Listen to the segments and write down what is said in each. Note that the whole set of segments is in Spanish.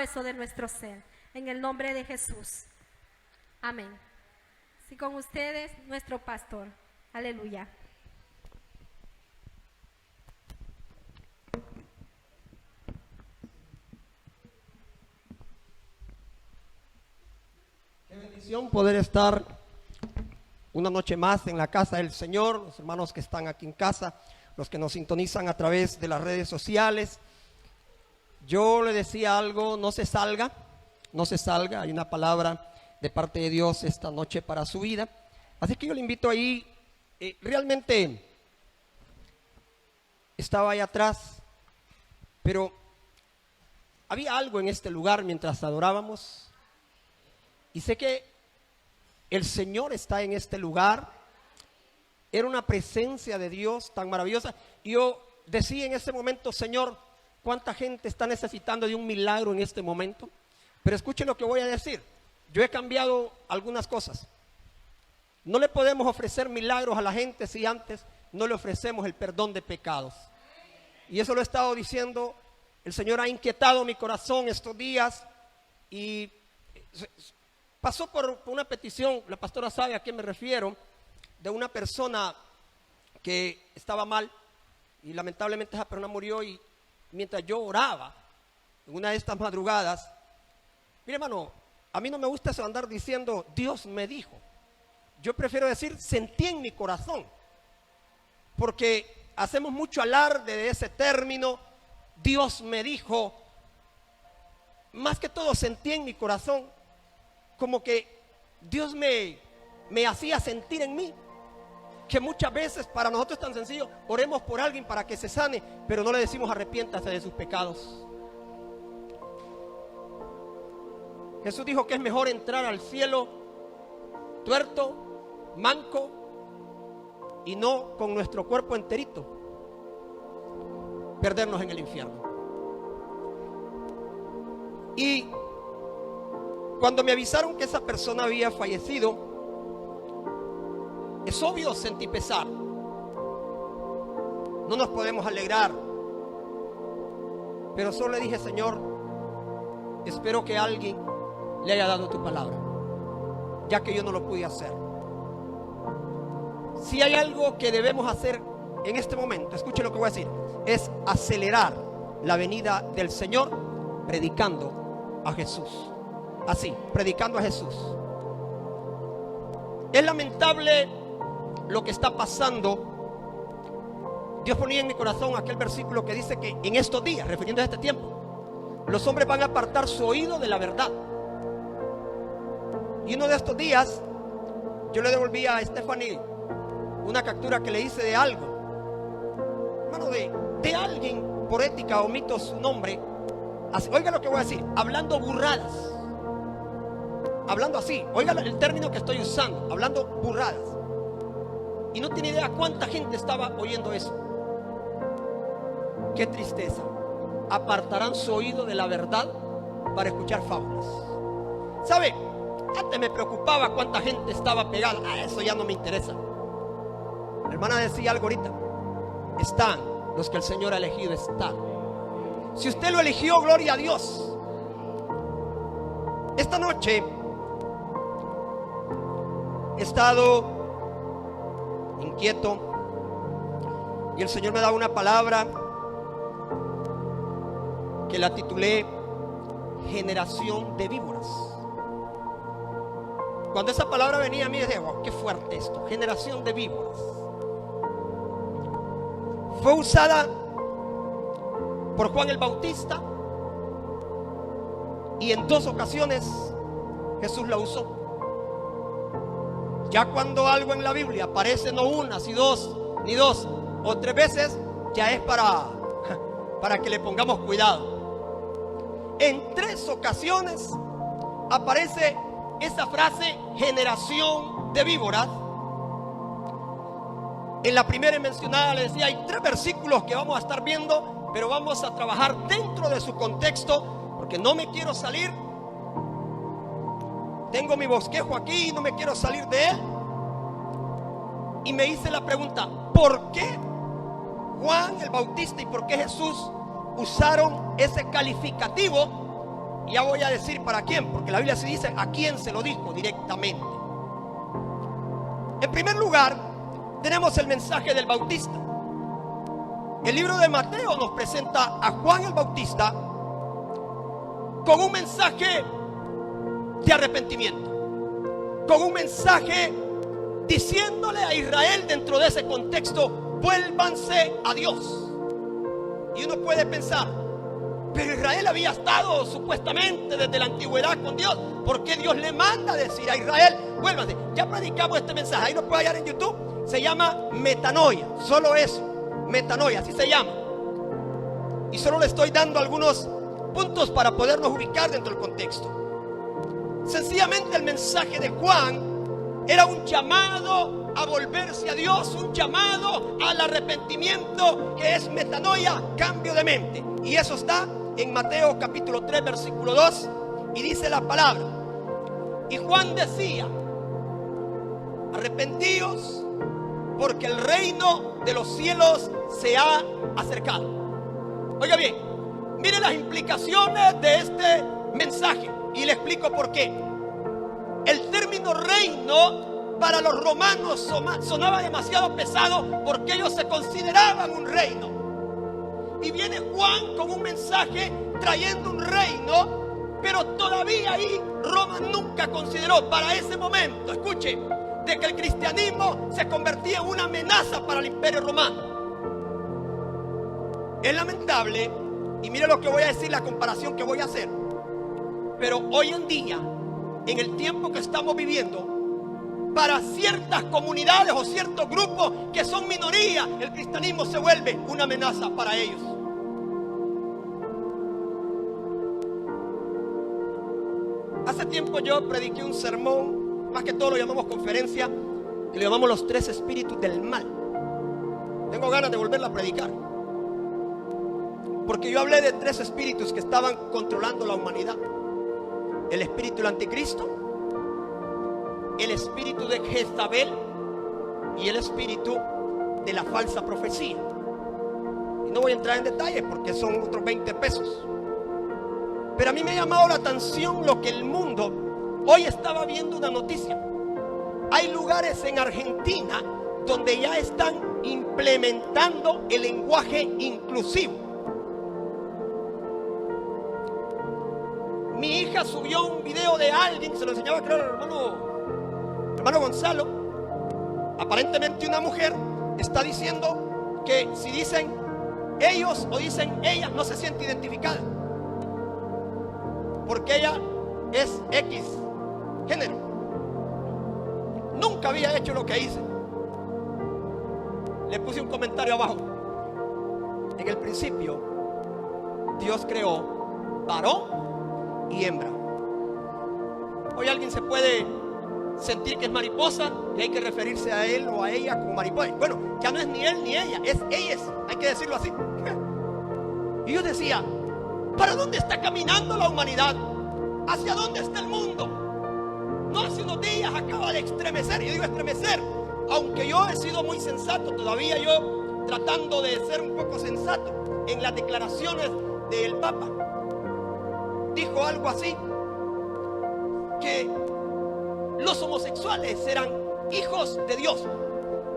Eso de nuestro ser, en el nombre de Jesús. Amén. Y con ustedes, nuestro pastor. Aleluya. Qué bendición poder estar una noche más en la casa del Señor, los hermanos que están aquí en casa, los que nos sintonizan a través de las redes sociales. Yo le decía algo, no se salga, hay una palabra de parte de Dios esta noche para su vida. Así que yo le invito ahí, realmente estaba ahí atrás, pero había algo en este lugar mientras adorábamos. Y sé que el Señor está en este lugar. Era una presencia de Dios tan maravillosa. Y yo decía en ese momento, Señor, ¿cuánta gente está necesitando de un milagro en este momento? Pero escuchen lo que voy a decir. Yo he cambiado algunas cosas. No le podemos ofrecer milagros a la gente si antes no le ofrecemos el perdón de pecados. Y eso lo he estado diciendo. El Señor ha inquietado mi corazón estos días y pasó por una petición, la pastora sabe a qué me refiero, de una persona que estaba mal y lamentablemente esa persona murió. Y mientras yo oraba en una de estas madrugadas, mire hermano, a mí no me gusta eso andar diciendo Dios me dijo. Yo prefiero decir sentí en mi corazón, porque hacemos mucho alarde de ese término, Dios me dijo. Más que todo sentí en mi corazón, como que Dios me hacía sentir en mí, que muchas veces para nosotros es tan sencillo, oremos por alguien para que se sane, pero no le decimos arrepiéntase de sus pecados. Jesús dijo que es mejor entrar al cielo tuerto, manco y no con nuestro cuerpo enterito, perdernos en el infierno. Y cuando me avisaron que esa persona había fallecido, es obvio, sentí pesar. No nos podemos alegrar, pero solo le dije, Señor, espero que alguien le haya dado tu palabra, ya que yo no lo pude hacer. Si hay algo que debemos hacer en este momento, escuche lo que voy a decir, es acelerar la venida del Señor predicando a Jesús. Así, predicando a Jesús. Es lamentable lo que está pasando. Dios ponía en mi corazón aquel versículo que dice que en estos días, refiriéndose a este tiempo, los hombres van a apartar su oído de la verdad. Y uno de estos días yo le devolví a Stephanie una captura que le hice de algo, hermano, de alguien, por ética omito su nombre. Así, oiga lo que voy a decir, hablando burradas, hablando así, oiga el término que estoy usando, hablando burradas. Y no tiene idea cuánta gente estaba oyendo eso. Qué tristeza. Apartarán su oído de la verdad para escuchar fábulas. ¿Sabe? Antes me preocupaba cuánta gente estaba pegada. Eso ya no me interesa. La hermana decía algo ahorita. Están los que el Señor ha elegido, están. Si usted lo eligió, gloria a Dios. Esta noche he estado inquieto y el Señor me da una palabra que la titulé generación de víboras. Cuando esa palabra venía a mí decía, wow, qué fuerte esto, generación de víboras. Fue usada por Juan el Bautista y en 2 ocasiones Jesús la usó. Ya cuando algo en la Biblia aparece no una, ni dos o 3 veces, ya es para que le pongamos cuidado. En 3 ocasiones aparece esa frase generación de víboras. En la primera mencionada le decía, hay 3 versículos que vamos a estar viendo, pero vamos a trabajar dentro de su contexto, porque no me quiero salir. Tengo mi bosquejo aquí y no me quiero salir de él. Y me hice la pregunta, ¿por qué Juan el Bautista y por qué Jesús usaron ese calificativo Y ya voy a decir para quién, porque la Biblia se dice a quién se lo dijo directamente. En primer lugar, tenemos el mensaje del Bautista. El libro de Mateo nos presenta a Juan el Bautista con un mensaje de arrepentimiento, con un mensaje diciéndole a Israel dentro de ese contexto: vuélvanse a Dios. Y uno puede pensar, pero Israel había estado supuestamente desde la antigüedad con Dios, ¿por qué Dios le manda a decir a Israel vuélvanse? Ya predicamos este mensaje, ahí lo puede hallar en YouTube. Se llama metanoia, solo eso, metanoia, así se llama. Y solo le estoy dando algunos puntos para podernos ubicar dentro del contexto. Sencillamente el mensaje de Juan era un llamado a volverse a Dios, un llamado al arrepentimiento, que es metanoia, cambio de mente. Y eso está en Mateo capítulo 3 versículo 2, y dice la palabra: y Juan decía, arrepentíos, porque el reino de los cielos se ha acercado. Oiga bien, mire las implicaciones de este mensaje, y le explico por qué. El término reino para los romanos sonaba demasiado pesado, porque ellos se consideraban un reino. Y viene Juan con un mensaje trayendo un reino, pero todavía ahí Roma nunca consideró para ese momento, escuche, de que el cristianismo se convertía en una amenaza para el imperio romano. Es lamentable, y mire lo que voy a decir, la comparación que voy a hacer, pero hoy en día, en el tiempo que estamos viviendo, para ciertas comunidades o ciertos grupos que son minoría, el cristianismo se vuelve una amenaza para ellos. Hace tiempo yo prediqué un sermón, más que todo lo llamamos conferencia, que le llamamos los 3 espíritus del mal. Tengo ganas de volverla a predicar, porque yo hablé de 3 espíritus que estaban controlando la humanidad: el espíritu del anticristo, el espíritu de Jezabel y el espíritu de la falsa profecía. Y no voy a entrar en detalles porque son otros 20 pesos. Pero a mí me ha llamado la atención lo que el mundo hoy estaba viendo, una noticia. Hay lugares en Argentina donde ya están implementando el lenguaje inclusivo. Mi hija subió un video de alguien, se lo enseñaba creo el hermano Gonzalo. Aparentemente una mujer está diciendo que si dicen ellos o dicen ella, no se siente identificada, porque ella es X género. Nunca había hecho lo que hice. Le puse un comentario abajo: en el principio Dios creó varón y hembra. Hoy alguien se puede sentir que es mariposa y hay que referirse a él o a ella como mariposa. Bueno, ya no es ni él ni ella, es ellas, hay que decirlo así. Y yo decía, ¿para dónde está caminando la humanidad? ¿Hacia dónde está el mundo? No hace unos días acaba de estremecer, yo digo estremecer, aunque yo he sido muy sensato, todavía yo tratando de ser un poco sensato en las declaraciones del Papa. Dijo algo así, que los homosexuales eran hijos de Dios.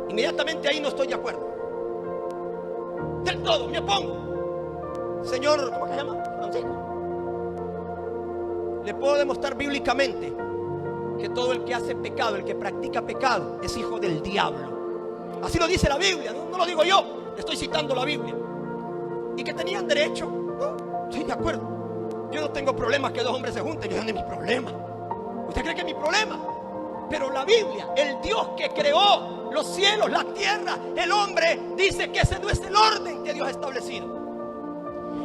Inmediatamente ahí no estoy de acuerdo. Del todo, me opongo. Señor, ¿cómo se llama? Francisco. Le puedo demostrar bíblicamente que todo el que hace pecado, el que practica pecado, es hijo del diablo. Así lo dice la Biblia, no lo digo yo, le estoy citando la Biblia. Y que tenían derecho, no, estoy de acuerdo. Yo no tengo problemas que 2 hombres se junten, yo no es mi problema. ¿Usted cree que es mi problema? Pero la Biblia, el Dios que creó los cielos, la tierra, el hombre, dice que ese no es el orden que Dios ha establecido.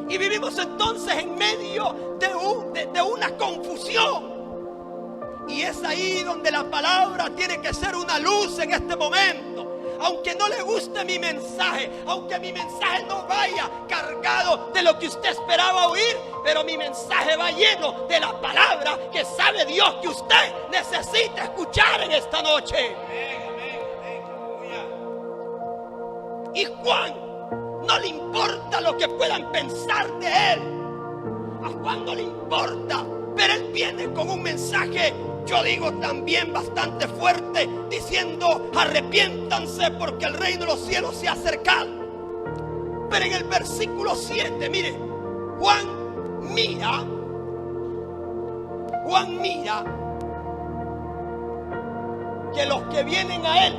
Y vivimos entonces en medio de una confusión. Y es ahí donde la palabra tiene que ser una luz en este momento. Aunque no le guste mi mensaje, aunque mi mensaje no vaya cargado de lo que usted esperaba oír, pero mi mensaje va lleno de la palabra que sabe Dios que usted necesita escuchar en esta noche. Y Juan no le importa lo que puedan pensar de él. A Juan no le importa, pero él viene con un mensaje, yo digo también bastante fuerte, diciendo: arrepiéntanse porque el reino de los cielos se ha acercado. Pero en el versículo 7, mire, Juan mira que los que vienen a él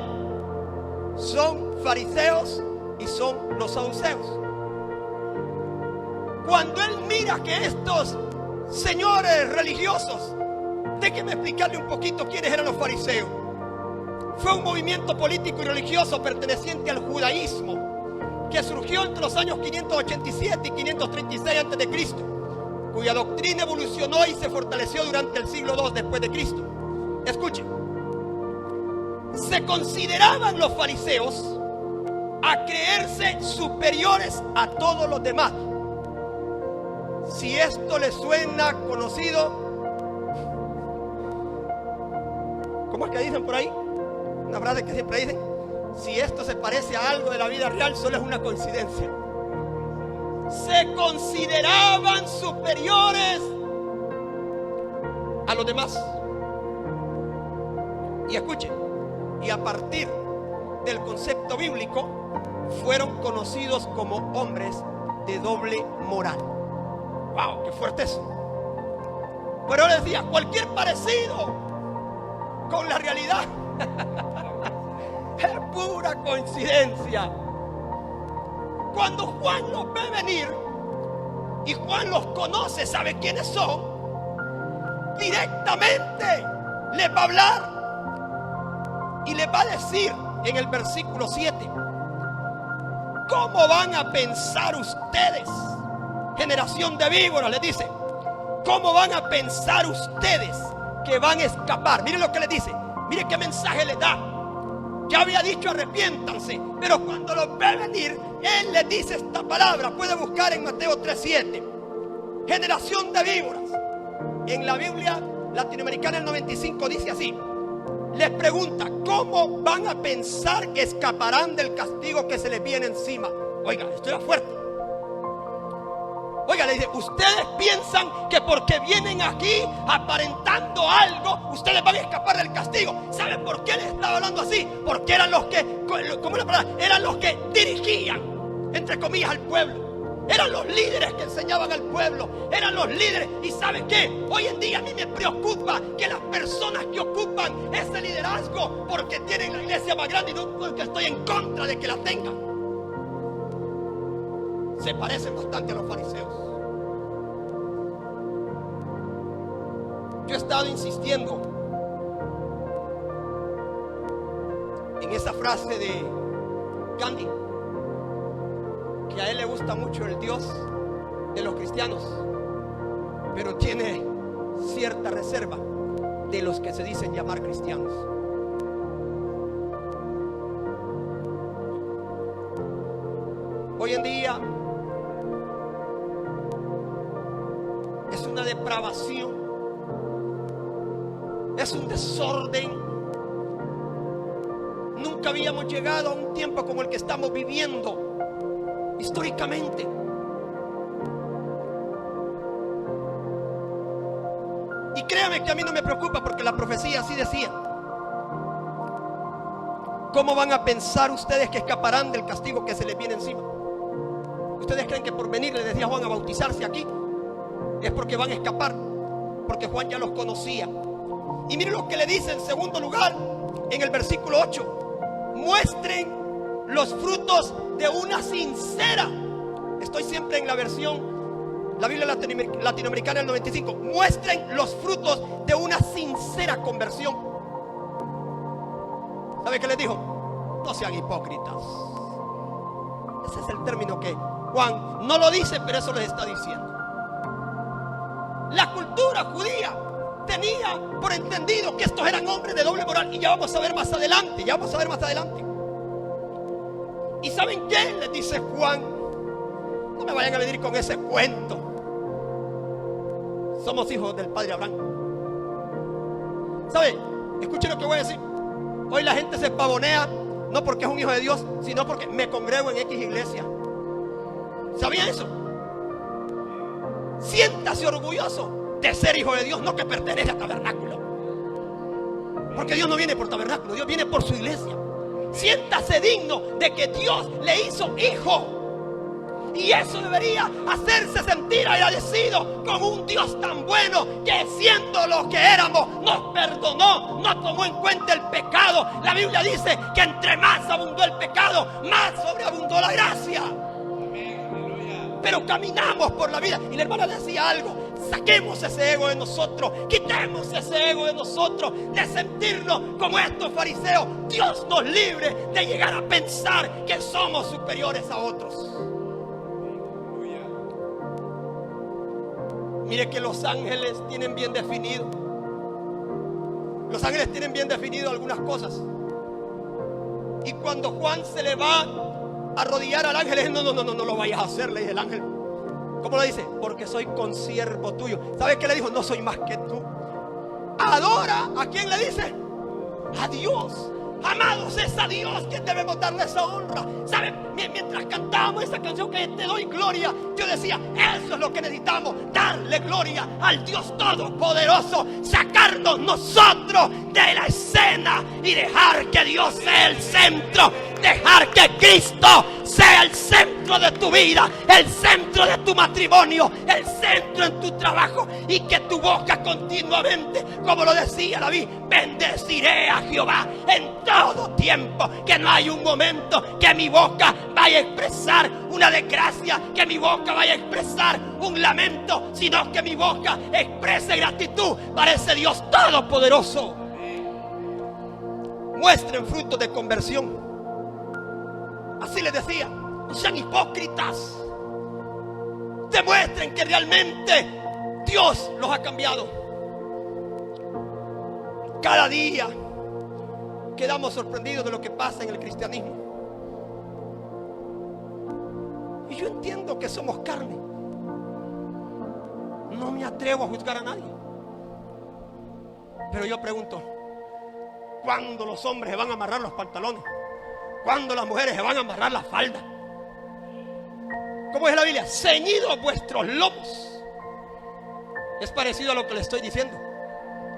son fariseos y son los saduceos. Cuando él mira que estos señores religiosos, déjeme explicarle un poquito quiénes eran los fariseos. Fue un movimiento político y religioso perteneciente al judaísmo que surgió entre los años 587 y 536 a.C., cuya doctrina evolucionó y se fortaleció durante el siglo II después de Cristo. Escuchen, se consideraban los fariseos a creerse superiores a todos los demás. Si esto les suena conocido, ¿cómo es que dicen por ahí? Una frase que siempre dicen: si esto se parece a algo de la vida real, solo es una coincidencia. Se consideraban superiores a los demás. Y escuchen, y a partir del concepto bíblico fueron conocidos como hombres de doble moral. ¡Wow! ¡Qué fuerte eso! Pero él decía: cualquier parecido con la realidad es pura coincidencia. Cuando Juan los ve venir y Juan los conoce, sabe quiénes son, directamente les va a hablar y les va a decir en el versículo 7: ¿cómo van a pensar ustedes, generación de víboras? Les dice: ¿cómo van a pensar ustedes que van a escapar? Miren lo que les dice, miren qué mensaje les da. Ya había dicho: arrepiéntanse, pero cuando los ve venir, él les dice esta palabra. Puede buscar en Mateo 3:7, generación de víboras. En la Biblia latinoamericana el 95 dice así: les pregunta, ¿cómo van a pensar que escaparán del castigo que se les viene encima? Oiga, esto era fuerte. Oiga, le dice: ustedes piensan que porque vienen aquí aparentando algo, ustedes van a escapar del castigo. ¿Saben por qué les estaba hablando así? Porque eran los que, ¿cómo es la palabra? Eran los que dirigían, entre comillas, al pueblo. Eran los líderes que enseñaban al pueblo. Eran los líderes. ¿Y saben qué? Hoy en día a mí me preocupa que las personas que ocupan ese liderazgo, porque tienen la iglesia más grande, y no porque estoy en contra de que la tengan, se parecen bastante a los fariseos. Yo he estado insistiendo en esa frase de Gandhi, que a él le gusta mucho el Dios de los cristianos, pero tiene cierta reserva de los que se dicen llamar cristianos. Hoy en día es una depravación, es un desorden. Nunca habíamos llegado a un tiempo como el que estamos viviendo históricamente. Y créame que a mí no me preocupa, porque la profecía así decía: ¿cómo van a pensar ustedes que escaparán del castigo que se les viene encima? ¿Ustedes creen que por venir, le decía Juan, a bautizarse aquí, es porque van a escapar? Porque Juan ya los conocía. Y miren lo que le dice en segundo lugar, en el versículo 8: muestren los frutos de una sincera. Estoy siempre en la versión, la Biblia latinoamericana del 95. Muestren los frutos de una sincera conversión. ¿Sabe qué les dijo? No sean hipócritas. Ese es el término que Juan no lo dice, pero eso les está diciendo. La cultura judía tenía por entendido que estos eran hombres de doble moral, y ya vamos a ver más adelante, ¿Y saben qué? Les dice Juan: no me vayan a venir con ese cuento. Somos hijos del padre Abraham. ¿Saben? Escuchen lo que voy a decir. Hoy la gente se pavonea, no porque es un hijo de Dios, sino porque me congrego en X iglesia. ¿Sabían eso? Siéntase orgulloso de ser hijo de Dios, no que pertenece al tabernáculo. Porque Dios no viene por tabernáculo, Dios viene por su iglesia. Siéntase digno de que Dios le hizo hijo. Y eso debería hacerse sentir agradecido con un Dios tan bueno, que siendo lo que éramos nos perdonó, no tomó en cuenta el pecado. La Biblia dice que entre más abundó el pecado, más sobreabundó la gracia. Pero caminamos por la vida. Y la hermana decía algo: saquemos ese ego de nosotros, quitemos ese ego de nosotros, de sentirnos como estos fariseos. Dios nos libre de llegar a pensar que somos superiores a otros. Mire que los ángeles tienen bien definido. Los ángeles tienen bien definido algunas cosas. Y cuando Juan se le va a arrodillar al ángel, no lo vayas a hacer, le dice el ángel. ¿Cómo lo dice? Porque soy consiervo tuyo. ¿Sabes qué le dijo? No soy más que tú. Adora. ¿A quién le dice? A Dios. Amados, es a Dios que debemos darle esa honra. ¿Saben? Mientras cantábamos esa canción que te doy gloria, yo decía, eso es lo que necesitamos, darle gloria al Dios Todopoderoso, sacarnos nosotros de la escena y dejar que Dios sea el centro, dejar que Cristo sea el centro de tu vida, el centro de tu matrimonio, el centro en tu trabajo, y que tu boca continuamente, como lo decía David, bendeciré a Jehová en todo tiempo. Que no hay un momento que mi boca vaya a expresar una desgracia, que mi boca vaya a expresar un lamento, sino que mi boca exprese gratitud para ese Dios todopoderoso. Muestren frutos de conversión. Así les decía, no sean hipócritas. Demuestren que realmente Dios los ha cambiado. Cada día quedamos sorprendidos de lo que pasa en el cristianismo. Y yo entiendo que somos carne. No me atrevo a juzgar a nadie. Pero yo pregunto, ¿cuándo los hombres se van a amarrar los pantalones? ¿Cuándo las mujeres se van a amarrar la falda? ¿Cómo es la Biblia? Ceñidos vuestros lomos. Es parecido a lo que le estoy diciendo.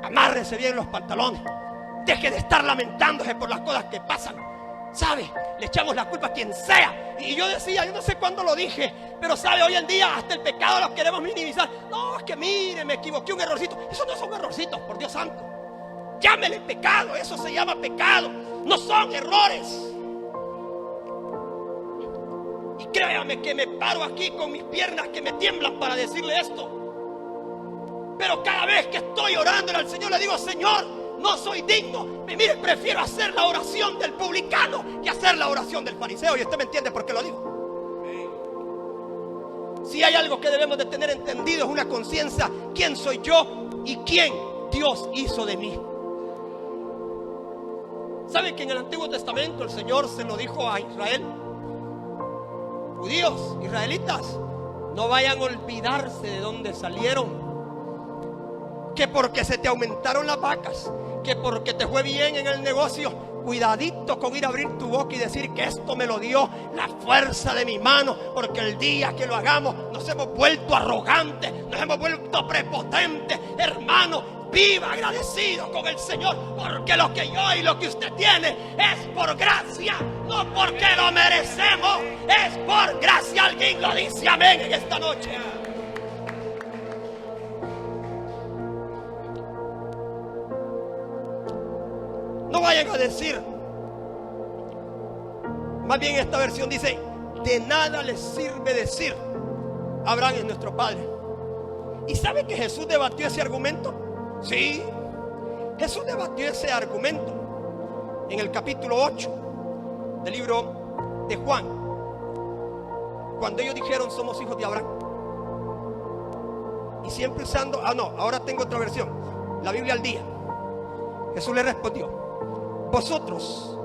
Amárrese bien los pantalones. Deje de estar lamentándose por las cosas que pasan. ¿Sabe? Le echamos la culpa a quien sea. Y yo decía, yo no sé cuándo lo dije, pero sabe, hoy en día hasta el pecado lo queremos minimizar. No, es que mire, me equivoqué, un errorcito. Eso no son errorcitos, por Dios santo. Llámele pecado, eso se llama pecado. No son errores. Y créame que me paro aquí con mis piernas que me tiemblan para decirle esto. Pero cada vez que estoy orando al Señor, le digo, Señor, no soy digno. Mire, prefiero hacer la oración del publicano que hacer la oración del fariseo. Y usted me entiende por qué lo digo. Si hay algo que debemos de tener entendido, es una conciencia. ¿Quién soy yo y quién Dios hizo de mí? ¿Sabe que en el Antiguo Testamento el Señor se lo dijo a Israel? Judíos, israelitas, no vayan a olvidarse de dónde salieron. Que porque se te aumentaron las vacas, que porque te fue bien en el negocio, cuidadito con ir a abrir tu boca y decir que esto me lo dio la fuerza de mi mano, porque el día que lo hagamos nos hemos vuelto arrogantes, nos hemos vuelto prepotentes. Hermano, viva agradecido con el Señor, porque lo que yo y lo que usted tiene es por gracia, no porque lo merecemos, es por gracia. Alguien lo dice amén en esta noche. No vayan a decir, más bien esta versión dice, de nada les sirve decir, Abraham es nuestro padre. ¿Y sabe que Jesús debatió ese argumento? Sí, Jesús debatió ese argumento en el capítulo 8 del libro de Juan, cuando ellos dijeron somos hijos de Abraham. Y siempre usando, ahora tengo otra versión, la Biblia al día. Jesús le respondió, vosotros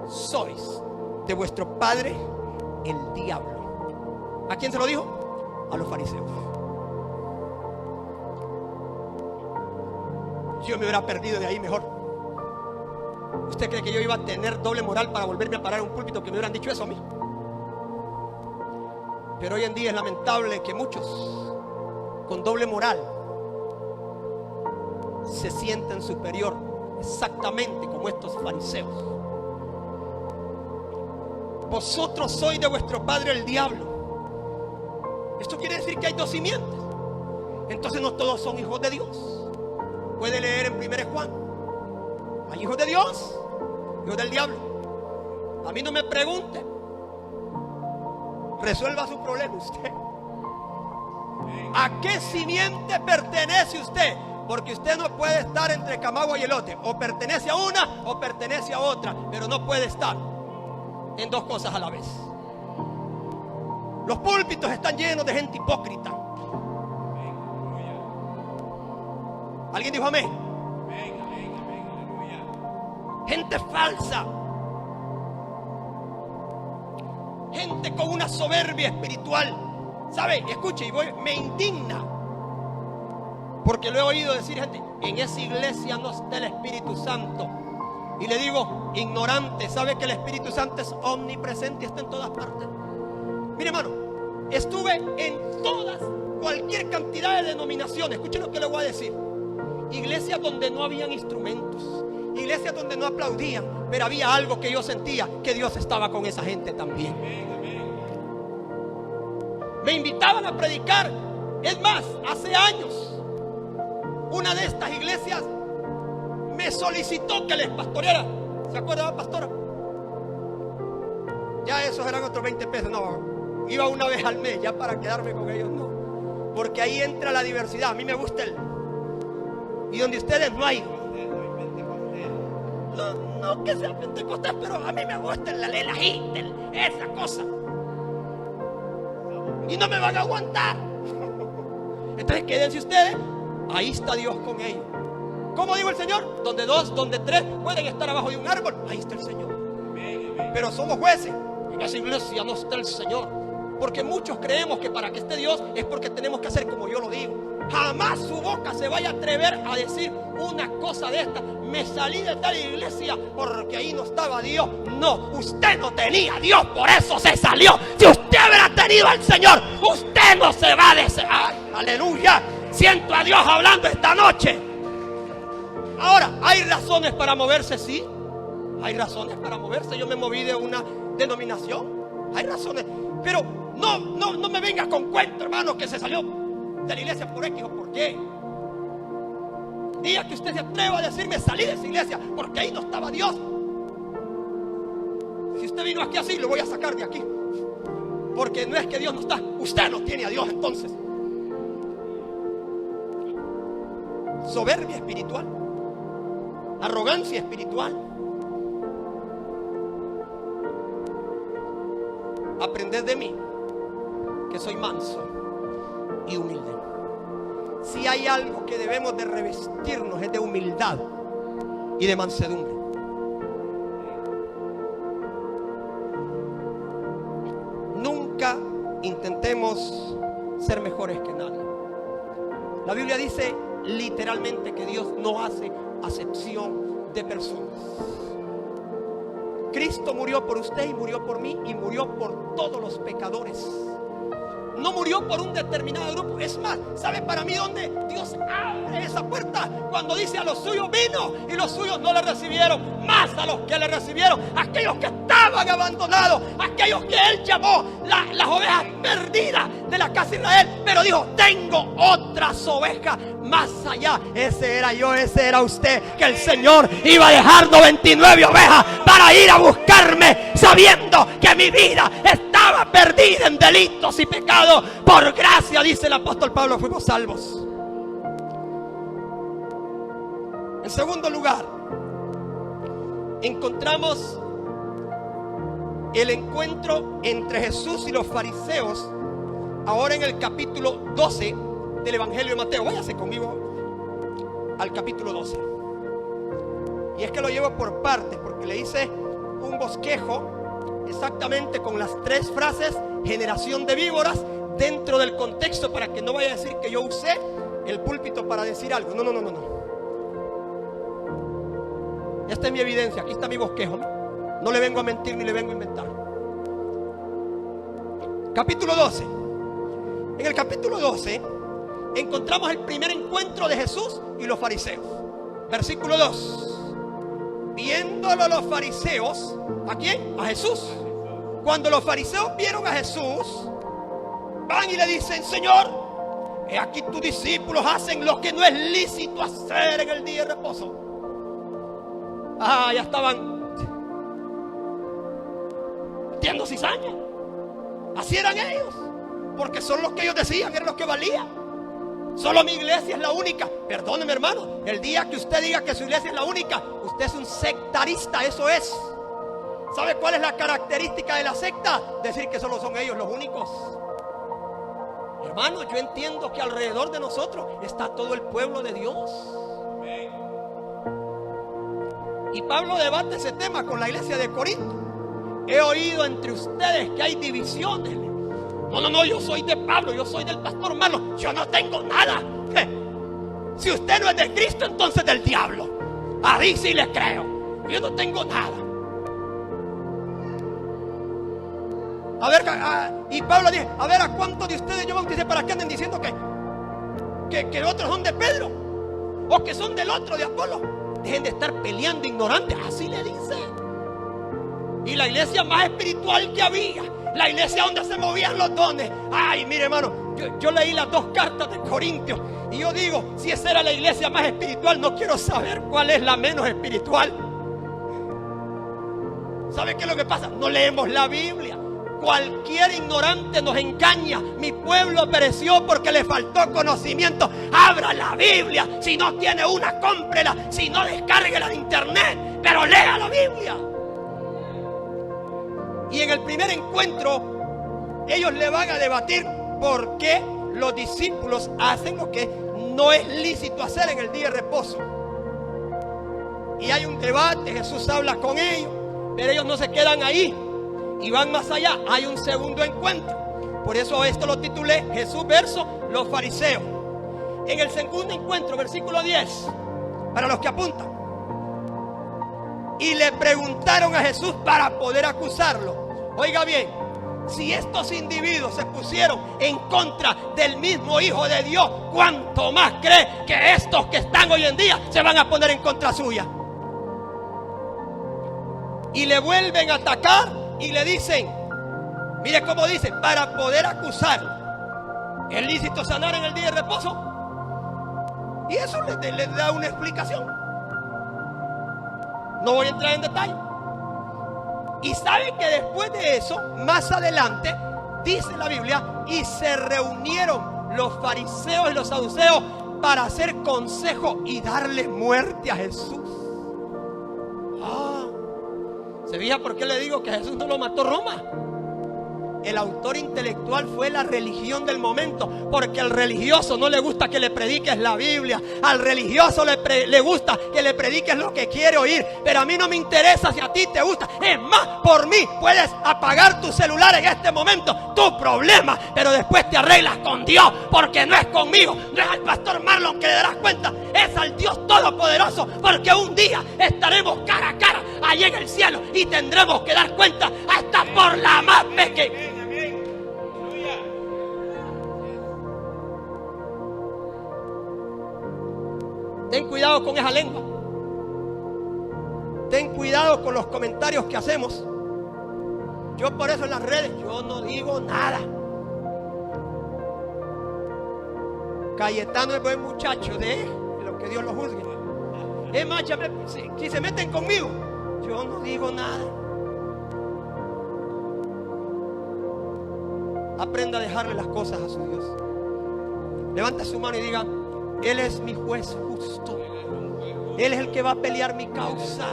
sois de vuestro padre el diablo. ¿A quién se lo dijo? A los fariseos. Yo me hubiera perdido de ahí mejor. ¿Usted cree que yo iba a tener doble moral para volverme a parar en un púlpito que me hubieran dicho eso a mí? Pero hoy en día es lamentable que muchos con doble moral se sienten superior, exactamente como estos fariseos. Vosotros sois de vuestro padre el diablo. Esto quiere decir que hay dos simientes. Entonces no todos son hijos de Dios. Puede leer en 1 Juan. Hay hijos de Dios, hijos del diablo. A mí no me pregunte. Resuelva su problema usted. ¿A qué simiente pertenece usted? Porque usted no puede estar entre Camagua y elote. O pertenece a una o pertenece a otra. Pero no puede estar en dos cosas a la vez. Los púlpitos están llenos de gente hipócrita. ¿Alguien dijo amén? Gente falsa. Gente con una soberbia espiritual. ¿Sabe? Escuche, me indigna. Porque lo he oído decir gente, en esa iglesia no está el Espíritu Santo. Y le digo, ignorante, ¿sabe que el Espíritu Santo es omnipresente y está en todas partes? Mire, hermano, estuve en cualquier cantidad de denominaciones. Escuche lo que le voy a decir. Iglesias donde no habían instrumentos, iglesias donde no aplaudían, pero había algo que yo sentía, que Dios estaba con esa gente también. Me invitaban a predicar. Es más, hace años una de estas iglesias me solicitó que les pastoreara. ¿Se acuerda, pastora? Ya esos eran otros 20 pesos. No, iba una vez al mes, ya para quedarme con ellos no. Porque ahí entra la diversidad. A mí me gusta y donde ustedes no hay. No que sea pentecostés, pero a mí me gusta la Hitler, esa cosa. Y no me van a aguantar. Entonces quédense ustedes. Ahí está Dios con ellos. ¿Cómo dijo el Señor? Donde dos, donde tres pueden estar abajo de un árbol, ahí está el Señor. Pero somos jueces. En esa iglesia no está el Señor. Porque muchos creemos que para que esté Dios es porque tenemos que hacer como yo lo digo. Jamás su boca se vaya a atrever a decir una cosa de esta. Me salí de tal iglesia porque ahí no estaba Dios. No, usted no tenía a Dios, por eso se salió. Si usted hubiera tenido al Señor, usted no se va de ese. ¡Ay, aleluya! Siento a Dios hablando esta noche. Ahora, ¿hay razones para moverse? Sí, hay razones para moverse. Yo me moví de una denominación. Hay razones. Pero no me venga con cuento, hermano, que se salió de la iglesia por X o por Y. Día que usted se atreva a decirme salí de esa iglesia porque ahí no estaba Dios. Si usted vino aquí así, lo voy a sacar de aquí. Porque no es que Dios no está, usted no tiene a Dios entonces. Soberbia espiritual, arrogancia espiritual. Aprended de mí, que soy manso y humilde. Si hay algo que debemos de revestirnos es de humildad y de mansedumbre. Nunca intentemos ser mejores que nadie. La Biblia dice literalmente que Dios no hace acepción de personas. Cristo murió por usted y murió por mí y murió por todos los pecadores. No murió por un determinado grupo. Es más, ¿sabe para mí dónde Dios abre esa puerta? Cuando dice a los suyos vino y los suyos no le recibieron. Más a los que le recibieron, aquellos que estaban abandonados, aquellos que Él llamó las ovejas perdidas de la casa de Israel. Pero dijo, tengo otras ovejas más allá. Ese era yo, ese era usted. Que el Señor iba a dejar 99 ovejas para ir a buscarme, sabiendo que mi vida estaba perdida en delitos y pecados. Por gracia, dice el apóstol Pablo, fuimos salvos. En segundo lugar, encontramos el encuentro entre Jesús y los fariseos. Ahora en el capítulo 12 del Evangelio de Mateo. Váyase conmigo al capítulo 12. Y es que lo llevo por partes, porque le hice un bosquejo exactamente con las tres frases: generación de víboras, dentro del contexto, para que no vaya a decir que yo usé el púlpito para decir algo. No. Esta es mi evidencia, aquí está mi bosquejo. No le vengo a mentir ni le vengo a inventar. Capítulo 12. En el capítulo 12 encontramos el primer encuentro de Jesús y los fariseos. Versículo 2. Viéndolo los fariseos, ¿a quién? A Jesús. Cuando los fariseos vieron a Jesús, van y le dicen: Señor, he aquí tus discípulos hacen lo que no es lícito hacer en el día de reposo. Ya estaban metiendo cizaña. Así eran ellos, porque son los que ellos decían, eran los que valían. Solo mi iglesia es la única. Perdóneme, hermano, el día que usted diga que su iglesia es la única, usted es un sectarista, eso es. ¿Sabe cuál es la característica de la secta? Decir que solo son ellos los únicos. Hermano, yo entiendo que alrededor de nosotros está todo el pueblo de Dios. Y Pablo debate ese tema con la iglesia de Corinto. He oído entre ustedes que hay divisiones. No, yo soy de Pablo, yo soy del pastor Marlon. Yo no tengo nada. Si usted no es de Cristo, entonces del diablo. A mí sí le creo. Yo no tengo nada. A ver, y Pablo dice: a ver, ¿a cuántos de ustedes yo bauticé para que anden diciendo que otros son de Pedro? O que son del otro, de Apolo. Dejen de estar peleando ignorantes. Así le dice. Y la iglesia más espiritual que había, la iglesia donde se movían los dones. Ay, mire, hermano, yo leí las 2 cartas de Corintios y yo digo, si esa era la iglesia más espiritual, no quiero saber cuál es la menos espiritual. ¿Sabe qué es lo que pasa? No leemos la Biblia. Cualquier ignorante nos engaña. Mi pueblo pereció porque le faltó conocimiento. Abra la Biblia. Si no tiene una, cómprela. Si no, descárguela de internet. Pero lea la Biblia. Y en el primer encuentro, ellos le van a debatir por qué los discípulos hacen lo que no es lícito hacer en el día de reposo. Y hay un debate, Jesús habla con ellos, pero ellos no se quedan ahí y van más allá. Hay un segundo encuentro. Por eso esto lo titulé Jesús versus los fariseos. En el segundo encuentro, versículo 10, para los que apuntan. Y le preguntaron a Jesús para poder acusarlo. Oiga bien, si estos individuos se pusieron en contra del mismo Hijo de Dios, ¿cuánto más cree que estos que están hoy en día se van a poner en contra suya? Y le vuelven a atacar y le dicen, mire cómo dice, para poder acusar, ¿es lícito sanar en el día de reposo? Y eso les da una explicación. No voy a entrar en detalle. Y saben que después de eso, más adelante, dice la Biblia, y se reunieron los fariseos y los saduceos para hacer consejo y darle muerte a Jesús. ¿Se fija por qué le digo que a Jesús no lo mató Roma? El autor intelectual fue la religión del momento, porque al religioso no le gusta que le prediques la Biblia. Al religioso le gusta que le prediques lo que quiere oír. Pero a mí no me interesa si a ti te gusta. Es más, por mí puedes apagar tu celular en este momento, tu problema, pero después te arreglas con Dios, porque no es conmigo, no es al pastor Marlon que le darás cuenta, es al Dios Todopoderoso, porque un día estaremos cara a cara allá en el cielo y tendremos que dar cuenta hasta por la más pequeña. Ten cuidado con esa lengua. Ten cuidado con los comentarios que hacemos. Yo por eso en las redes, yo no digo nada. Cayetano es buen muchacho, de lo que Dios lo juzgue. Es más, si se meten conmigo, yo no digo nada. Aprenda a dejarle las cosas a su Dios. Levante su mano y diga: Él es mi juez justo. Él es el que va a pelear mi causa.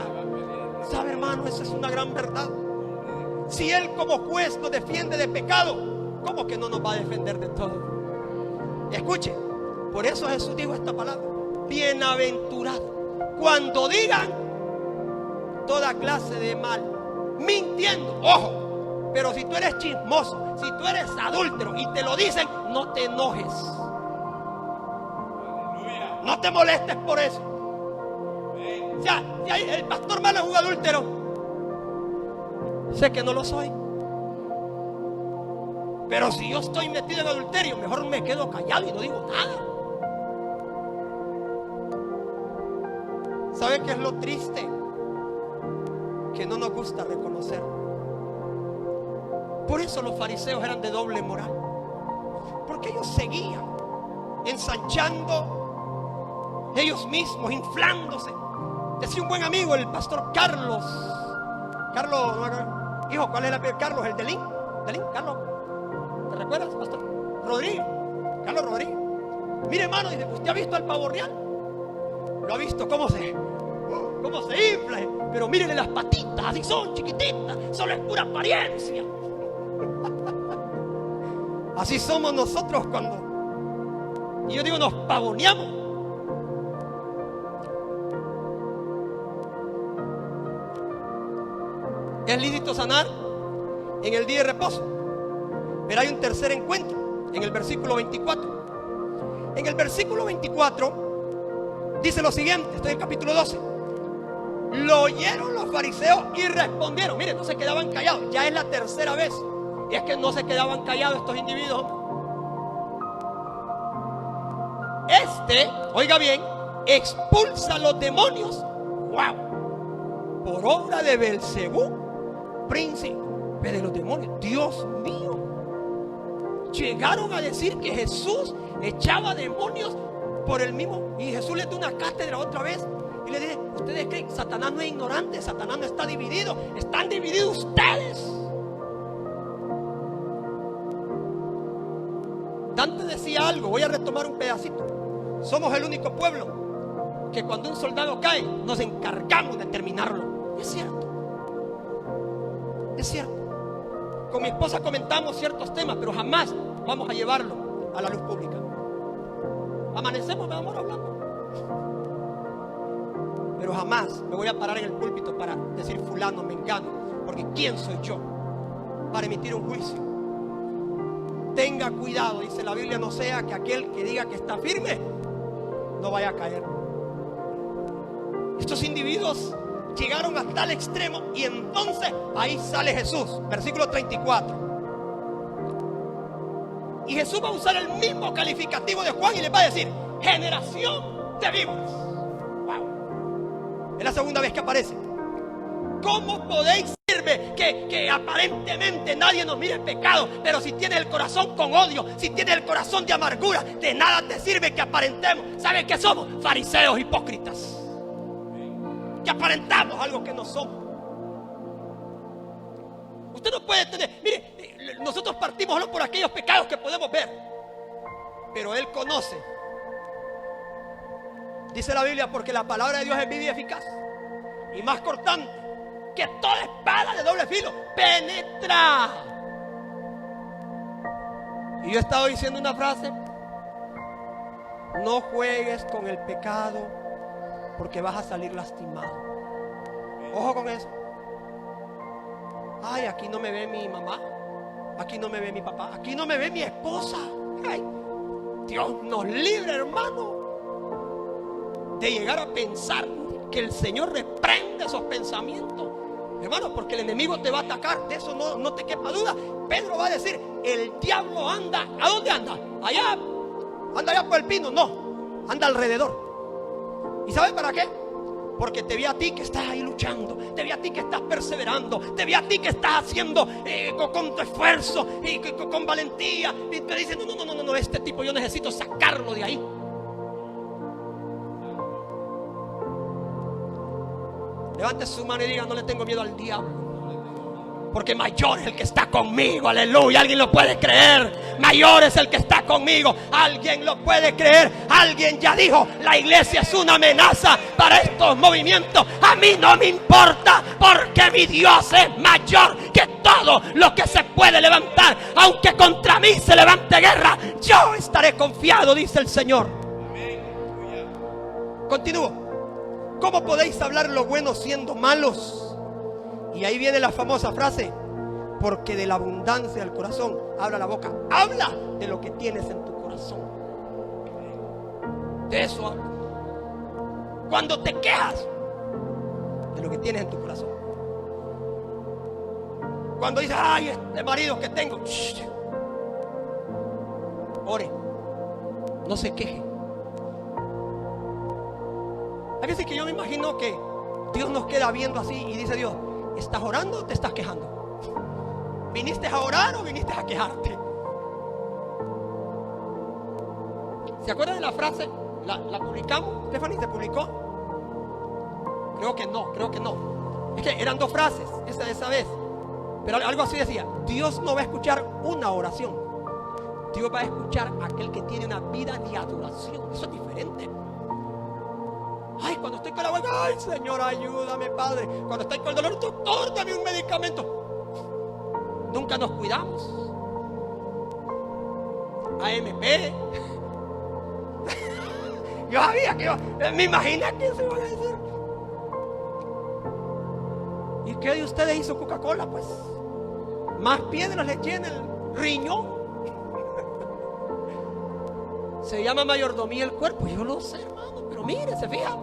¿Sabe, hermano? Esa es una gran verdad. Si Él como juez nos defiende de pecado, ¿cómo que no nos va a defender de todo? Escuche, por eso Jesús dijo esta palabra: bienaventurado cuando digan toda clase de mal, mintiendo. Ojo, pero si tú eres chismoso, si tú eres adúltero y te lo dicen, no te enojes. No te molestes por eso. O sea, si el pastor Marlon es un adúltero, sé que no lo soy. Pero si yo estoy metido en adulterio, mejor me quedo callado y no digo nada. ¿Sabe qué es lo triste? Que no nos gusta reconocer. Por eso los fariseos eran de doble moral, porque ellos seguían ensanchando ellos mismos, inflándose. Decía un buen amigo, el pastor Carlos, hijo, ¿cuál es el apellido? Carlos, el Delín, Carlos, ¿te recuerdas, pastor? Rodríguez, Carlos Rodríguez. Mire, hermano, dice, ¿usted ha visto al pavo real? Lo ha visto, cómo se infla, pero mírenle las patitas, así son, chiquititas, solo es pura apariencia. Así somos nosotros cuando, y yo digo, nos pavoneamos. Es lícito sanar en el día de reposo, pero hay un tercer encuentro en el versículo 24. En el versículo 24 dice lo siguiente, estoy en el capítulo 12. Lo oyeron los fariseos y respondieron. Miren, no se quedaban callados. Ya es la tercera vez. Y es que no se quedaban callados estos individuos. Oiga bien, expulsa a los demonios. ¡Wow! Por obra de Belcebú, príncipe de los demonios. Dios mío. Llegaron a decir que Jesús echaba demonios por el mismo. Y Jesús les dio una cátedra otra vez. Y le dice, ¿ustedes creen que Satanás no es ignorante? Satanás no está dividido. Están divididos ustedes. Dante decía algo, voy a retomar un pedacito. Somos el único pueblo que cuando un soldado cae nos encargamos de terminarlo. Es cierto. Es cierto. Con mi esposa comentamos ciertos temas, pero jamás vamos a llevarlo a la luz pública. Amanecemos, mi amor, hablando. Pero jamás me voy a parar en el púlpito para decir fulano, mengano, porque ¿quién soy yo para emitir un juicio? Tenga cuidado, dice la Biblia, no sea que aquel que diga que está firme no vaya a caer. Estos individuos llegaron hasta tal extremo y entonces ahí sale Jesús, versículo 34. Y Jesús va a usar el mismo calificativo de Juan y le va a decir, generación de víboras. Wow. Es la segunda vez que aparece. ¿Cómo podéis decirme que aparentemente nadie nos mire el pecado? Pero si tienes el corazón con odio, si tienes el corazón de amargura, de nada te sirve que aparentemos. ¿Saben qué somos? Fariseos hipócritas. Que aparentamos algo que no somos. Usted no puede tener, mire, nosotros partimos solo por aquellos pecados que podemos ver, pero Él conoce. Dice la Biblia, porque la palabra de Dios es viva y eficaz y más cortante que toda espada de doble filo, penetra. Y yo he estado diciendo una frase: no juegues con el pecado porque vas a salir lastimado. Ojo con eso. Ay, aquí no me ve mi mamá, aquí no me ve mi papá, aquí no me ve mi esposa. Ay, Dios nos libre, hermano, de llegar a pensar que el Señor reprende esos pensamientos, hermano, porque el enemigo te va a atacar. De eso no te quepa duda. Pedro va a decir, el diablo anda, ¿a dónde anda? Allá, anda allá por el pino. No, anda alrededor. ¿Y sabe para qué? Porque te vi a ti que estás ahí luchando, te vi a ti que estás perseverando, te vi a ti que estás haciendo con tu esfuerzo y con valentía. Y te dicen, no, este tipo yo necesito sacarlo de ahí. Levante su mano y diga, no le tengo miedo al diablo, porque mayor es el que está conmigo. Aleluya. Alguien lo puede creer. Mayor es el que está conmigo. Alguien lo puede creer. Alguien ya dijo, la iglesia es una amenaza para estos movimientos. A mí no me importa, porque mi Dios es mayor que todo lo que se puede levantar. Aunque contra mí se levante guerra, yo estaré confiado, dice el Señor. Continúo. ¿Cómo podéis hablar lo bueno siendo malos? Y ahí viene la famosa frase, porque de la abundancia del corazón habla la boca. Habla de lo que tienes en tu corazón. De eso habla. Cuando te quejas, de lo que tienes en tu corazón. Cuando dices, ay, este marido que tengo, shh, ore, no se queje. Hay veces que yo me imagino que Dios nos queda viendo así y dice Dios, ¿estás orando o te estás quejando? ¿Viniste a orar o viniste a quejarte? ¿Se acuerdan de la frase? ¿La publicamos? ¿Stephanie se publicó? Creo que no. Es que eran dos frases esa vez. Pero algo así decía: Dios no va a escuchar una oración, Dios va a escuchar a aquel que tiene una vida de adoración. Eso es diferente. Ay, cuando estoy con la boca, ay, Señor, ayúdame, Padre. Cuando estoy con el dolor, doctor, dame un medicamento. Nunca nos cuidamos. AMP. Yo sabía que me imaginé que se iba a decir. ¿Y qué de ustedes hizo Coca-Cola? Pues más piedras le llena el riñón. Se llama mayordomía el cuerpo. Yo lo sé, hermano, pero mire, se fija.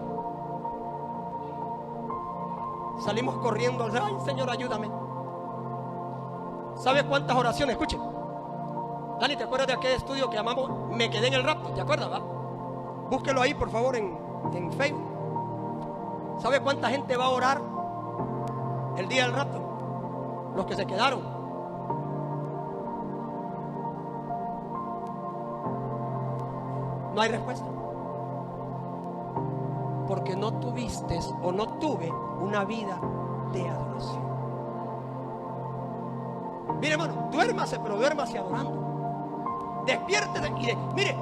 Salimos corriendo. Ay, Señor, ayúdame. ¿Sabe cuántas oraciones? Escuche. Dani, ¿te acuerdas de aquel estudio que llamamos Me quedé en el rapto? ¿Te acuerdas, va? Búsquelo ahí, por favor, en Facebook. ¿Sabe cuánta gente va a orar el día del rapto? Los que se quedaron. No hay respuesta. Porque no tuviste o no tuve una vida de adoración. Mire, hermano, duérmase, pero duérmase adorando. Despiértese y mire,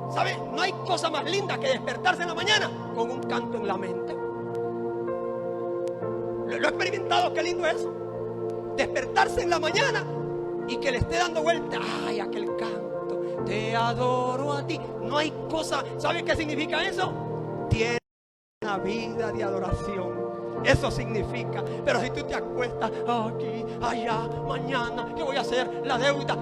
¿sabe? No hay cosa más linda que despertarse en la mañana con un canto en la mente. Lo he experimentado, qué lindo es eso. Despertarse en la mañana y que le esté dando vuelta. Ay, aquel canto, te adoro a ti. No hay cosa, ¿sabe qué significa eso? Tiene una vida de adoración. Eso significa. Pero si tú te acuestas aquí, allá, mañana, ¿qué voy a hacer? La deuda.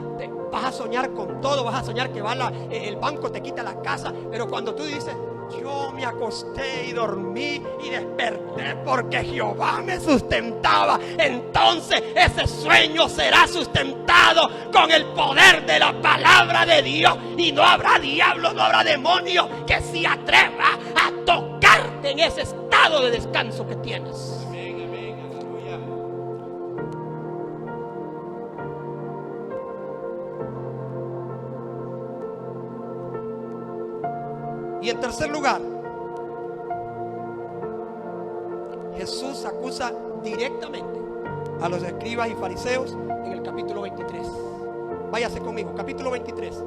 Vas a soñar con todo. Vas a soñar que el banco te quita la casa. Pero cuando tú dices, yo me acosté y dormí y desperté porque Jehová me sustentaba, entonces ese sueño será sustentado con el poder de la palabra de Dios. Y no habrá diablo, no habrá demonio que se atreva a tocarte en ese estado de descanso que tienes. Amén, amén, aleluya. Y en tercer lugar, Jesús acusa directamente a los escribas y fariseos en el capítulo 23. Váyase conmigo, capítulo 23.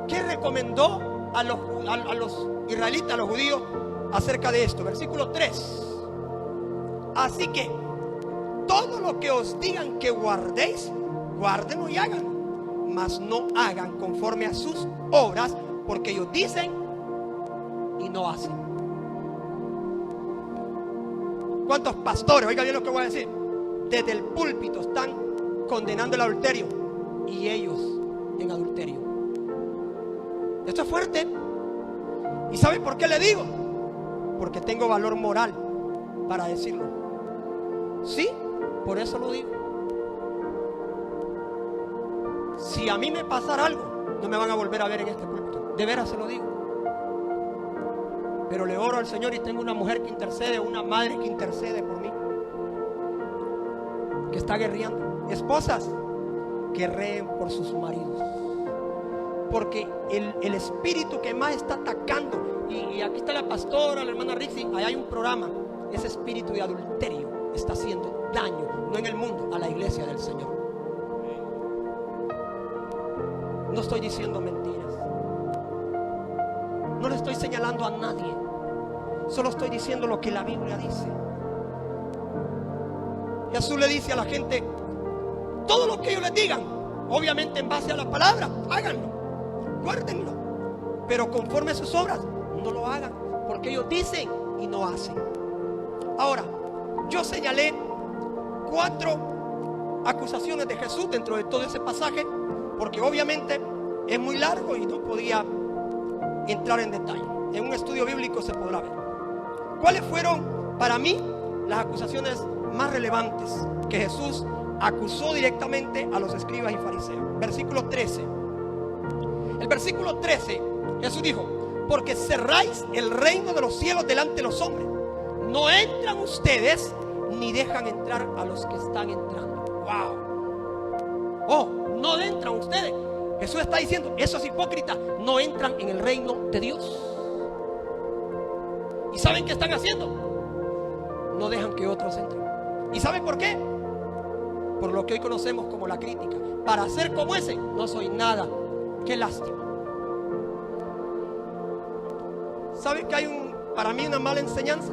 ¿Qué recomendó a los israelitas, a los judíos, acerca de esto? Versículo 3. Así que todo lo que os digan que guardéis, guárdenlo y hagan, mas no hagan conforme a sus obras, porque ellos dicen y no hacen. ¿Cuántos pastores, oiga bien lo que voy a decir, desde el púlpito están condenando el adulterio y ellos en adulterio? Esto es fuerte. ¿Y sabe por qué le digo? Porque tengo valor moral para decirlo. Sí, por eso lo digo. Si a mí me pasara algo, no me van a volver a ver en este púlpito. De veras se lo digo. Pero le oro al Señor y tengo una mujer que intercede, una madre que intercede por mí, que está guerreando. Esposas, guerreen por sus maridos. Porque el espíritu que más está atacando, y aquí está la pastora, la hermana Rixi, ahí hay un programa, ese espíritu de adulterio está haciendo daño, no en el mundo, a la iglesia del Señor. No estoy diciendo mentiras, no le estoy señalando a nadie, solo estoy diciendo lo que la Biblia dice. Jesús le dice a la gente, todo lo que ellos les digan, obviamente en base a la palabra, háganlo, guárdenlo, pero conforme a sus obras no lo hagan, porque ellos dicen y no hacen. Ahora, yo señalé 4 acusaciones de Jesús dentro de todo ese pasaje, porque obviamente es muy largo y no podía entrar en detalle. En un estudio bíblico se podrá ver. ¿Cuáles fueron para mí las acusaciones más relevantes que Jesús acusó directamente a los escribas y fariseos. Versículo 13. El versículo 13, Jesús dijo: porque cerráis el reino de los cielos delante de los hombres. No entran ustedes ni dejan entrar a los que están entrando. Wow. Oh, no entran ustedes. Jesús está diciendo: esos hipócritas no entran en el reino de Dios. ¿Y saben qué están haciendo? No dejan que otros entren. ¿Y saben por qué? Por lo que hoy conocemos como la crítica. Para ser como ese, no soy nada. Qué lástima. ¿Saben que hay para mí una mala enseñanza?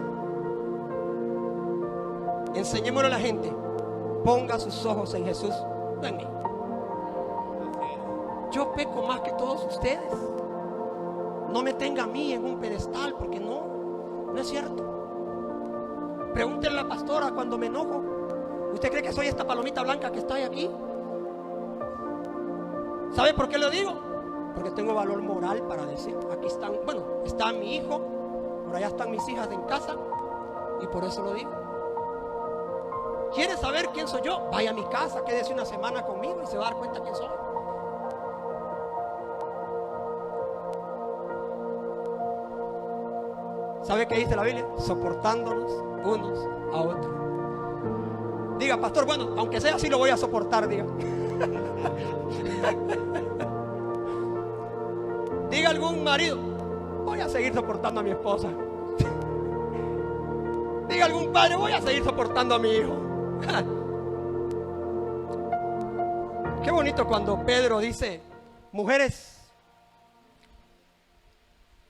Enseñémosle a la gente: ponga sus ojos en Jesús, no en mí. Yo peco más que todos ustedes. No me tenga a mí en un pedestal, porque no es cierto. Pregúntenle a la pastora cuando me enojo: ¿usted cree que soy esta palomita blanca que está ahí aquí? ¿Sabe por qué lo digo? Porque tengo valor moral para decir: aquí están, bueno, está mi hijo, por allá están mis hijas en casa, y por eso lo digo. ¿Quiere saber quién soy yo? Vaya a mi casa, quédese una semana conmigo y se va a dar cuenta quién soy. ¿Sabe qué dice la Biblia? Soportándonos unos a otros. Diga: pastor, bueno, aunque sea así lo voy a soportar, diga. Diga algún marido: voy a seguir soportando a mi esposa. Diga algún padre: voy a seguir soportando a mi hijo. Qué bonito cuando Pedro dice: mujeres,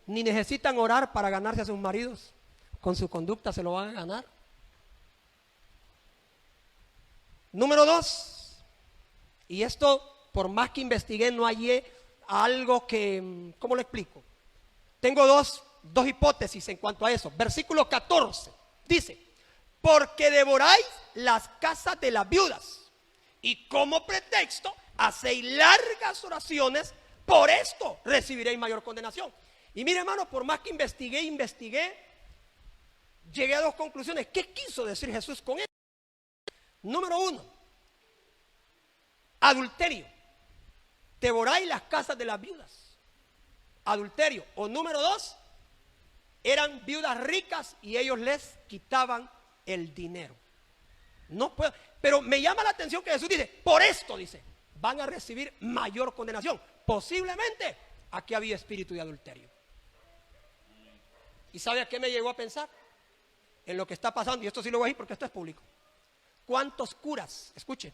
ni necesitan orar para ganarse a sus maridos, con su conducta se lo van a ganar. Número 2, y esto por más que investigué no hallé algo que, ¿cómo lo explico? Tengo dos hipótesis en cuanto a eso. Versículo 14 dice: porque devoráis las casas de las viudas y como pretexto hacéis largas oraciones, por esto recibiréis mayor condenación. Y mire, hermano, por más que investigué, llegué a dos conclusiones. ¿Qué quiso decir Jesús con esto? Número 1, adulterio. Devoráis las casas de las viudas. Adulterio. O número 2, eran viudas ricas y ellos les quitaban el dinero. No puedo, pero me llama la atención que Jesús dice: por esto, dice, van a recibir mayor condenación. Posiblemente aquí había espíritu de adulterio. ¿Y sabe a qué me llegó a pensar? En lo que está pasando, y esto sí lo voy a decir porque esto es público. ¿Cuántos curas, escuche,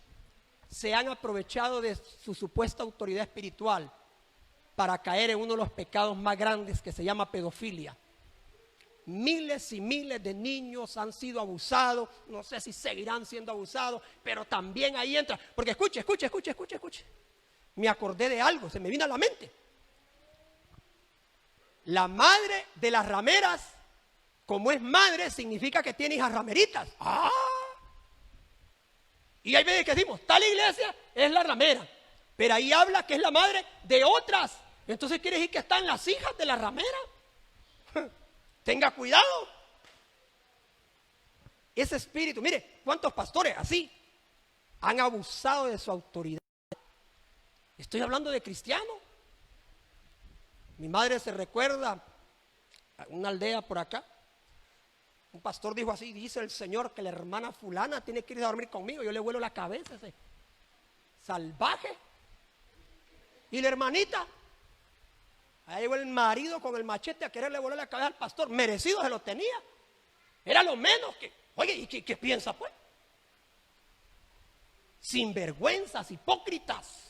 se han aprovechado de su supuesta autoridad espiritual para caer en uno de los pecados más grandes que se llama pedofilia? Miles y miles de niños han sido abusados, no sé si seguirán siendo abusados, pero también ahí entra, porque escuche. Me acordé de algo, se me vino a la mente. La madre de las rameras, como es madre, significa que tiene hijas rameritas. ¡Ah! Y hay veces que decimos: tal iglesia es la ramera, pero ahí habla que es la madre de otras. Entonces quiere decir que están las hijas de la ramera. Tenga cuidado. Ese espíritu, mire, ¿cuántos pastores así han abusado de su autoridad? Estoy hablando de cristianos. Mi madre se recuerda a una aldea por acá. Un pastor dijo así: dice el Señor que la hermana fulana tiene que ir a dormir conmigo. Yo le vuelo la cabeza, ese salvaje. Y la hermanita, ahí llegó el marido con el machete a quererle volar la cabeza al pastor. Merecido se lo tenía. Era lo menos que... Oye, ¿y qué piensa pues? Sinvergüenzas, hipócritas.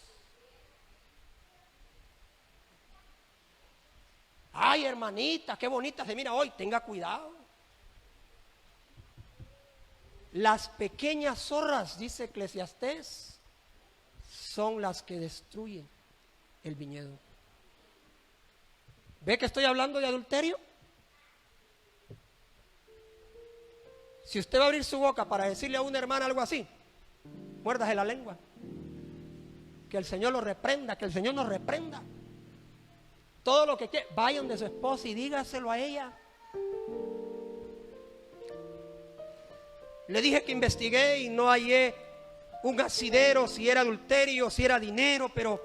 Ay, hermanita, qué bonita se mira hoy. Tenga cuidado. Las pequeñas zorras, dice Eclesiastés, son las que destruyen el viñedo. ¿Ve que estoy hablando de adulterio? Si usted va a abrir su boca para decirle a una hermana algo así, muérdase la lengua. Que el Señor lo reprenda, que el Señor nos reprenda. Todo lo que quiera, vayan de su esposa y dígaselo a ella. Le dije que investigué y no hallé un asidero, si era adulterio, si era dinero, pero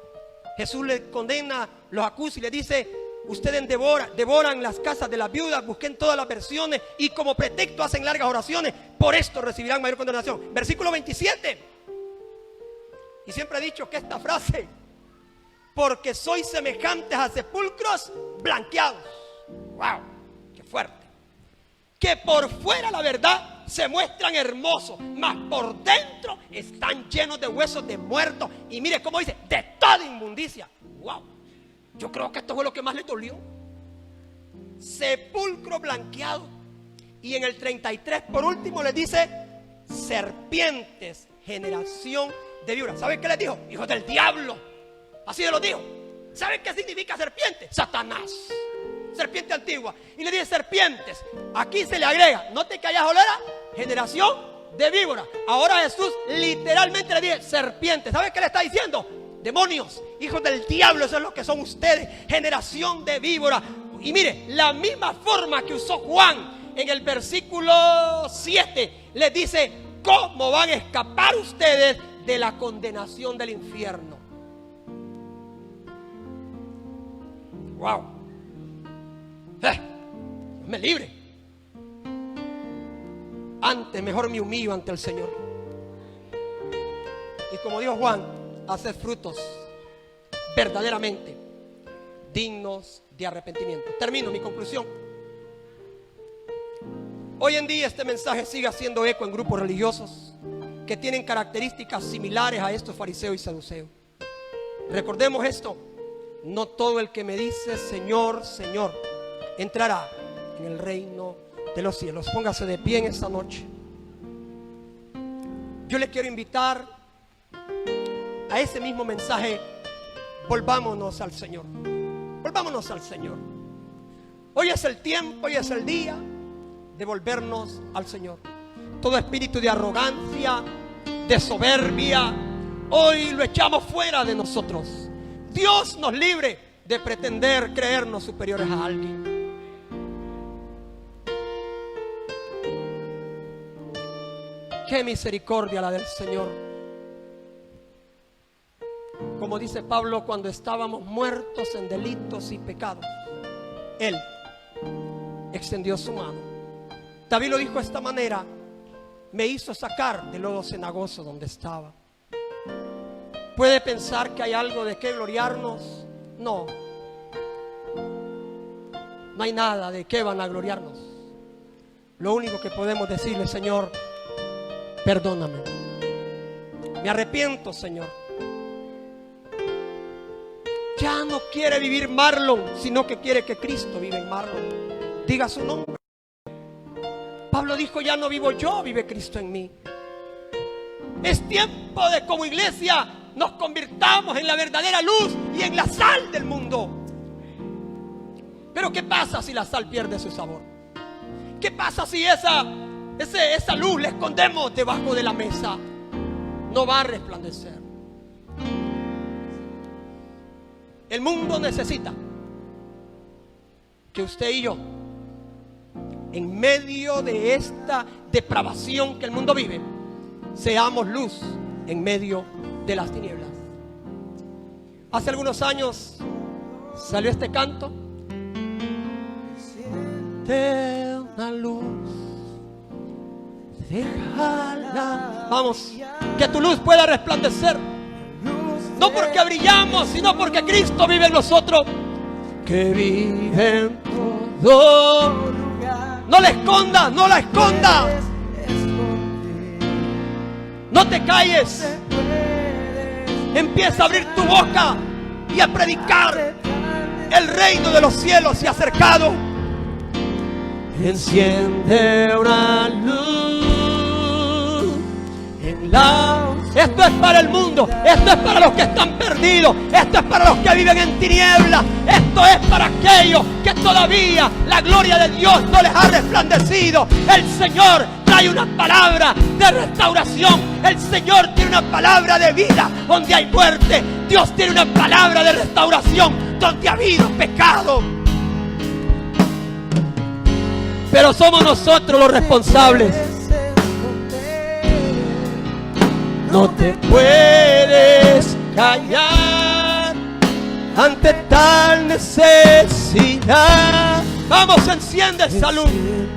Jesús le condena, los acusa y le dice: ustedes devoran las casas de las viudas, busquen todas las versiones y como pretexto hacen largas oraciones, por esto recibirán mayor condenación. Versículo 27. Y siempre he dicho que esta frase: porque sois semejantes a sepulcros blanqueados. ¡Wow! ¡Qué fuerte! Que por fuera, la verdad, se muestran hermosos, mas por dentro están llenos de huesos de muertos. Y mire cómo dice: de toda inmundicia. ¡Wow! Yo creo que esto fue lo que más le dolió. Sepulcro blanqueado. Y en el 33, por último, le dice: serpientes, generación de víboras. ¿Saben qué les dijo? Hijos del diablo. Así se lo dijo. ¿Saben qué significa serpiente? Satanás. Serpiente antigua. Y le dice: serpientes. Aquí se le agrega, note que allá olera, generación de víboras. Ahora Jesús literalmente le dice: serpientes. ¿Saben qué le está diciendo? Demonios, hijos del diablo, eso es lo que son ustedes, generación de víboras. Y mire, la misma forma que usó Juan en el versículo 7, les dice: ¿cómo van a escapar ustedes de la condenación del infierno? Wow. Me libre. Antes, mejor me humillo ante el Señor. Y como dijo Juan, hacer frutos verdaderamente dignos de arrepentimiento. Termino mi conclusión. Hoy en día este mensaje sigue haciendo eco en grupos religiosos que tienen características similares a estos fariseos y saduceos. Recordemos esto: no todo el que me dice Señor, Señor entrará en el reino de los cielos. Póngase de pie en esta noche. Yo le quiero invitar a ese mismo mensaje. Volvámonos al Señor. Volvámonos al Señor. Hoy es el tiempo, hoy es el día de volvernos al Señor. Todo espíritu de arrogancia, de soberbia, hoy lo echamos fuera de nosotros. Dios nos libre de pretender creernos superiores a alguien. Qué misericordia la del Señor. Como dice Pablo, cuando estábamos muertos en delitos y pecados, Él extendió su mano. David lo dijo de esta manera: me hizo sacar del lodo cenagoso donde estaba. ¿Puede pensar que hay algo de qué gloriarnos? No. No hay nada de qué vanagloriarnos. Lo único que podemos decirle: Señor, perdóname. Me arrepiento, Señor. Ya no quiere vivir Marlon, sino que quiere que Cristo viva en Marlon. Diga su nombre. Pablo dijo: ya no vivo yo, vive Cristo en mí. Es tiempo de, como iglesia, nos convirtamos en la verdadera luz y en la sal del mundo. Pero ¿qué pasa si la sal pierde su sabor? ¿Qué pasa si esa luz la escondemos debajo de la mesa? No va a resplandecer. El mundo necesita que usted y yo, en medio de esta depravación que el mundo vive, seamos luz en medio de las tinieblas. Hace algunos años salió este canto: siente una luz, déjala. Vamos, que tu luz pueda resplandecer. No porque brillamos, sino porque Cristo vive en nosotros. Que vive en todo lugar. No la escondas, no la escondas. No te calles. Empieza a abrir tu boca y a predicar. El reino de los cielos se ha acercado. Enciende una luz en la... Esto es para el mundo, esto es para los que están perdidos, esto es para los que viven en tinieblas, esto es para aquellos que todavía la gloria de Dios no les ha resplandecido. El Señor trae una palabra de restauración, el Señor tiene una palabra de vida donde hay muerte, Dios tiene una palabra de restauración donde ha habido pecado. Pero somos nosotros los responsables. no te puedes callar ante tal necesidad. Vamos, enciende esa luz,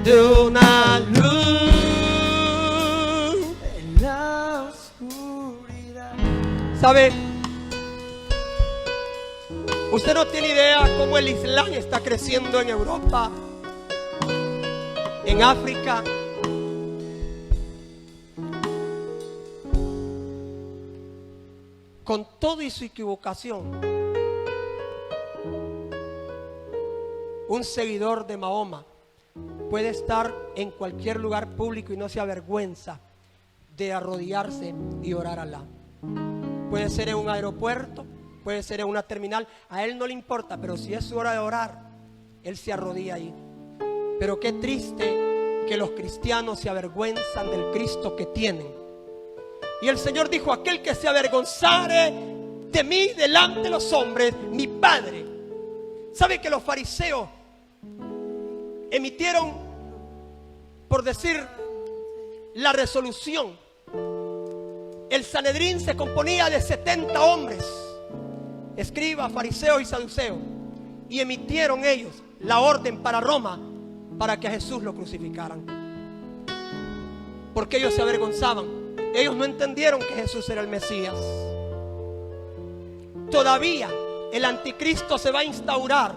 de una luz en la oscuridad. ¿Sabe? Usted no tiene idea cómo el Islam está creciendo en Europa, en África. Con todo y su equivocación, un seguidor de Mahoma puede estar en cualquier lugar público y no se avergüenza de arrodillarse y orar a Alá. Puede ser en un aeropuerto, puede ser en una terminal, a él no le importa, pero si es su hora de orar, él se arrodilla ahí. Pero qué triste que los cristianos se avergüenzan del Cristo que tienen. Y el Señor dijo: aquel que se avergonzare de mí delante de los hombres, mi Padre. ¿Sabe que los fariseos emitieron, por decir, la resolución? El Sanedrín se componía de 70 hombres, escribas, fariseos y saduceos, y emitieron ellos la orden para Roma para que a Jesús lo crucificaran, porque ellos se avergonzaban. Ellos no entendieron que Jesús era el Mesías. Todavía el anticristo se va a instaurar,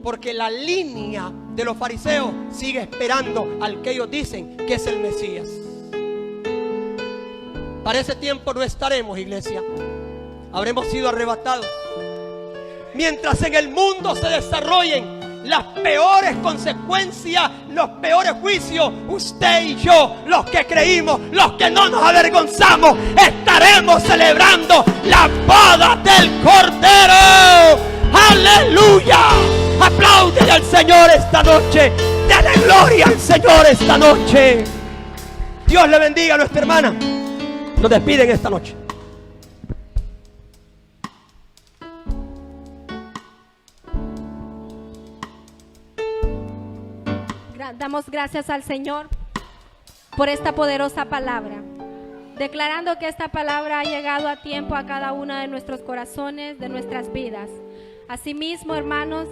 porque la línea de los fariseos sigue esperando al que ellos dicen que es el Mesías. Para ese tiempo no estaremos, iglesia. Habremos sido arrebatados. Mientras en el mundo se desarrollen las peores consecuencias, los peores juicios, usted y yo, los que creímos, los que no nos avergonzamos, estaremos celebrando la boda del Cordero. ¡Aleluya! Apláudele al Señor esta noche. Dale gloria al Señor esta noche. Dios le bendiga a nuestra hermana. Nos despiden esta noche. Damos gracias al Señor por esta poderosa palabra, declarando que esta palabra ha llegado a tiempo a cada uno de nuestros corazones, de nuestras vidas. Asimismo, hermanos,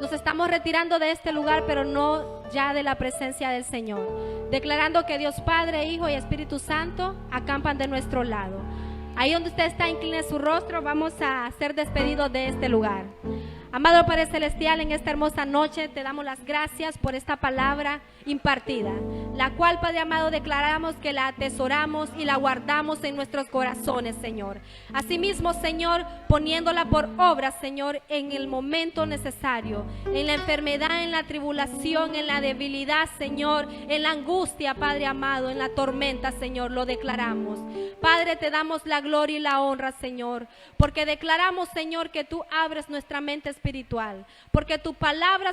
nos estamos retirando de este lugar, pero no ya de la presencia del Señor, declarando que Dios Padre, Hijo y Espíritu Santo acampan de nuestro lado. Ahí donde usted está, incline su rostro. Vamos a ser despedidos de este lugar. Amado Padre Celestial, en esta hermosa noche te damos las gracias por esta palabra impartida, la cual, Padre amado, declaramos que la atesoramos y la guardamos en nuestros corazones, Señor. Asimismo, Señor, poniéndola por obra, Señor, en el momento necesario, en la enfermedad, en la tribulación, en la debilidad, Señor, en la angustia, Padre amado, en la tormenta, Señor, lo declaramos. Padre, te damos la gloria y la honra, Señor, porque declaramos, Señor, que tú abres nuestra mente espiritual, porque tu palabra